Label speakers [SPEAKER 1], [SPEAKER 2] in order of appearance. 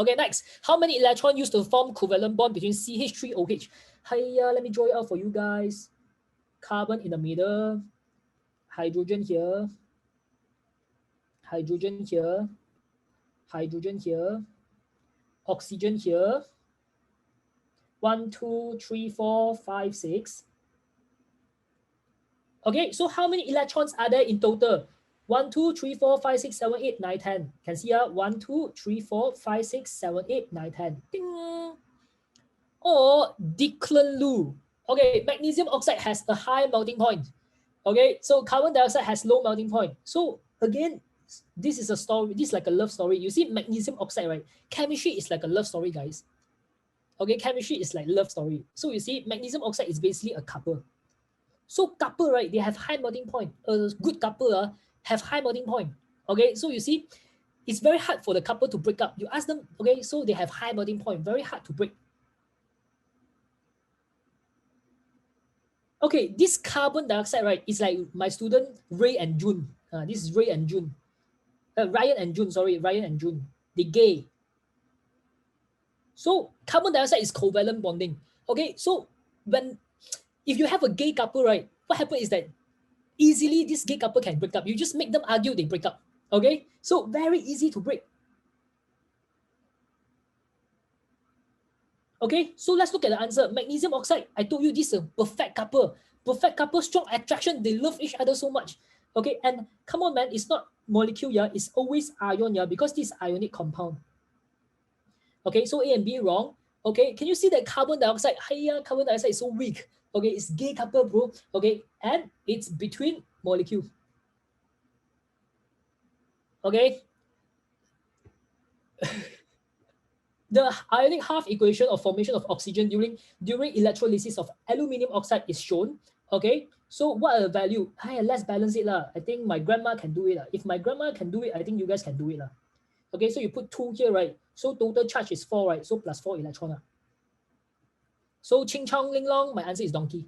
[SPEAKER 1] Okay, next. How many electrons used to form covalent bond between CH3OH? Hiya, let me draw it out for you guys. Carbon in the middle. Hydrogen here. Hydrogen here. Hydrogen here. Oxygen here. 1, 2, 3, 4, 5, 6. Okay, so how many electrons are there in total? 1, 2, 3, 4, 5, 6, 7, 8, 9, 10. Can see here 1, 2, 3, 4, 5, 6, 7, 8, 9, 10. Ding. Or Declan-Lu. Okay, magnesium oxide has a high melting point. Okay, so carbon dioxide has low melting point. So again, this is a story. This is like a love story. You see, magnesium oxide, right? Chemistry is like a love story, guys. Okay, chemistry is like love story. So you see, magnesium oxide is basically a couple. So couple, right? They have high melting point. A good couple have high melting point. Okay, so you see, it's very hard for the couple to break up. You ask them, okay, so they have high melting point, very hard to break. Okay, this carbon dioxide, right, is like my student Ray and June. This is Ray and June. Ryan and June, sorry, Ryan and June. They gay. So carbon dioxide is covalent bonding. Okay, so if you have a gay couple, right, what happens is that easily this gay couple can break up. You just make them argue, they break up. Okay, so very easy to break. Okay, so let's look at the answer. Magnesium oxide, I told you this is a perfect couple. Perfect couple, strong attraction. They love each other so much. Okay, and come on, man, it's not molecule, yeah, it's always ion, yeah, because this is ionic compound. Okay, so A and B wrong. Okay, can you see that carbon dioxide? Hiya, carbon dioxide is so weak. Okay, it's gay couple, bro. Okay, and it's between molecule. Okay. The ionic half equation of formation of oxygen during electrolysis of aluminium oxide is shown. Okay, so what are the value? Hey, let's balance it lah. I think my grandma can do it lah. If my grandma can do it, I think you guys can do it lah. Okay, so you put 2 here, right? So total charge is 4, right? So plus 4 electron lah. So ching chong ling long, my answer is donkey.